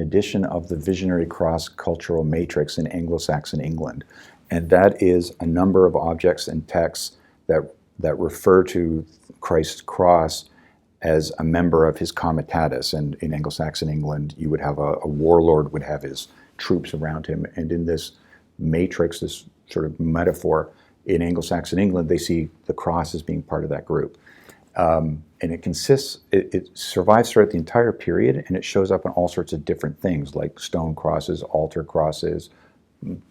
edition of the Visionary Cross Cultural Matrix in Anglo-Saxon England. And that is a number of objects and texts that refer to Christ's cross as a member of his comitatus. And in Anglo-Saxon England, you would have a warlord would have his troops around him. And in this matrix, this sort of metaphor, in Anglo-Saxon England, they see the cross as being part of that group. And it survives throughout the entire period, and it shows up in all sorts of different things, like stone crosses, altar crosses,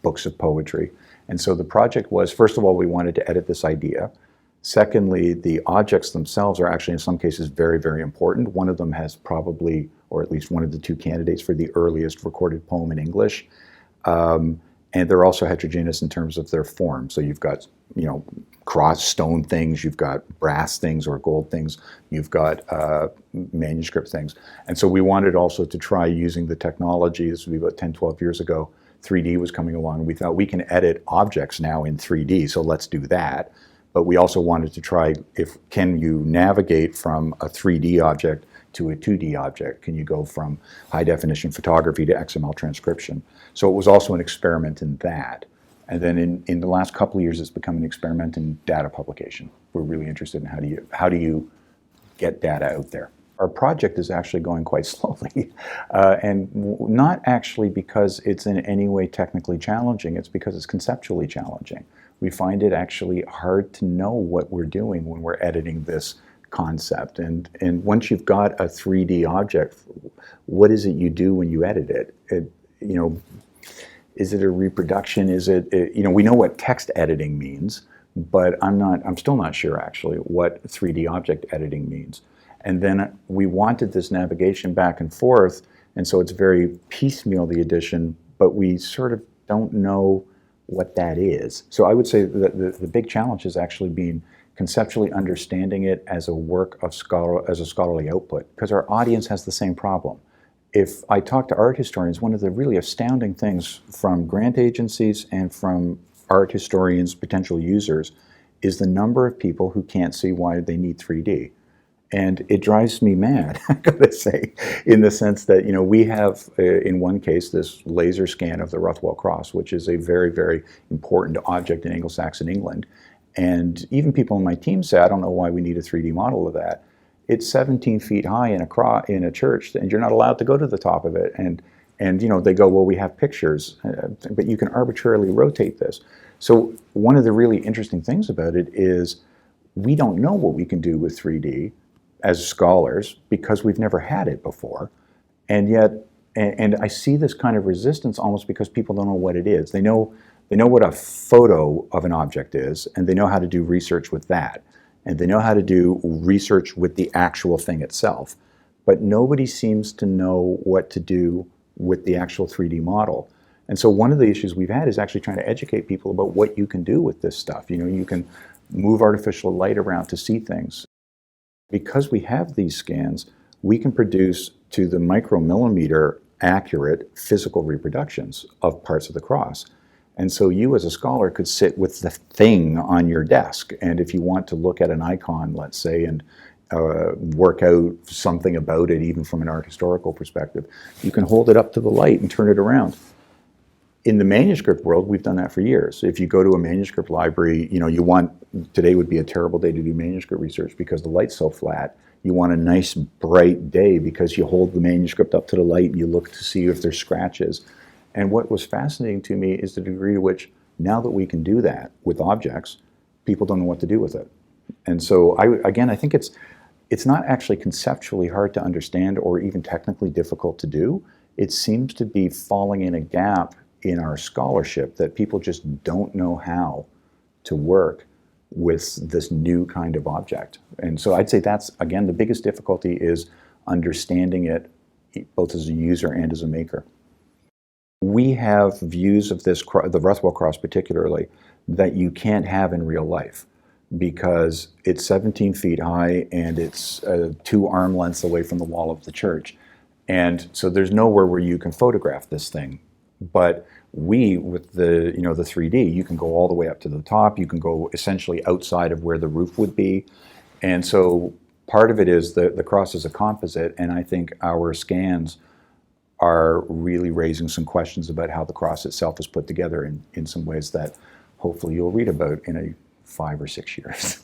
books of poetry. And so the project was, first of all, we wanted to edit this idea. Secondly, the objects themselves are actually in some cases very, very important. One of them has probably, or at least one of the two candidates for the earliest recorded poem in English. And they're also heterogeneous in terms of their form. So you've got, cross stone things, you've got brass things or gold things, you've got manuscript things. And so we wanted also to try using the technology. This would be about 10, 12 years ago. 3D was coming along. We thought we can edit objects now in 3D, so let's do that. But we also wanted to try, can you navigate from a 3D object to a 2D object? Can you go from high definition photography to XML transcription? So it was also an experiment in that. And then in the last couple of years, it's become an experiment in data publication. We're really interested in how do you get data out there. Our project is actually going quite slowly, and not actually because it's in any way technically challenging, it's because it's conceptually challenging. We find it actually hard to know what we're doing when we're editing this concept. And once you've got a 3D object, what is it you do when you edit it? Is it a reproduction? Is it, we know what text editing means, but I'm still not sure actually what 3D object editing means. And then we wanted this navigation back and forth, and so it's very piecemeal, the edition, but we sort of don't know what that is. So I would say that the big challenge has actually been conceptually understanding it as a work of as a scholarly output, because our audience has the same problem. If I talk to art historians, one of the really astounding things from grant agencies and from art historians, potential users, is the number of people who can't see why they need 3D. And it drives me mad, I gotta say, in the sense that, we have, in one case, this laser scan of the Rothwell Cross, which is a very, very important object in Anglo-Saxon England. And even people on my team say, I don't know why we need a 3D model of that. It's 17 feet high in a church, and you're not allowed to go to the top of it. And they go, well, we have pictures, but you can arbitrarily rotate this. So one of the really interesting things about it is we don't know what we can do with 3D as scholars because we've never had it before. And yet, and I see this kind of resistance almost because people don't know what it is. They know what a photo of an object is, and they know how to do research with that. And they know how to do research with the actual thing itself. But nobody seems to know what to do with the actual 3D model. And so one of the issues we've had is actually trying to educate people about what you can do with this stuff. You can move artificial light around to see things. Because we have these scans, we can produce to the micromillimeter accurate physical reproductions of parts of the cross. And so you as a scholar could sit with the thing on your desk, and if you want to look at an icon, let's say, and work out something about it, even from an art historical perspective, you can hold it up to the light and turn it around. In the manuscript world, we've done that for years. If you go to a manuscript library, today would be a terrible day to do manuscript research because the light's so flat. You want a nice bright day because you hold the manuscript up to the light and you look to see if there's scratches. And what was fascinating to me is the degree to which, now that we can do that with objects, people don't know what to do with it. And so, I think it's not actually conceptually hard to understand or even technically difficult to do. It seems to be falling in a gap in our scholarship that people just don't know how to work with this new kind of object. And so I'd say that's, again, the biggest difficulty is understanding it both as a user and as a maker. We have views of this, the Rothwell Cross particularly, that you can't have in real life because it's 17 feet high and it's 2 arm lengths away from the wall of the church. And so there's nowhere where you can photograph this thing. But with the 3D, you can go all the way up to the top. You can go essentially outside of where the roof would be. And so part of it is the cross is a composite, and I think our scans are really raising some questions about how the cross itself is put together in some ways that hopefully you'll read about in 5 or 6 years.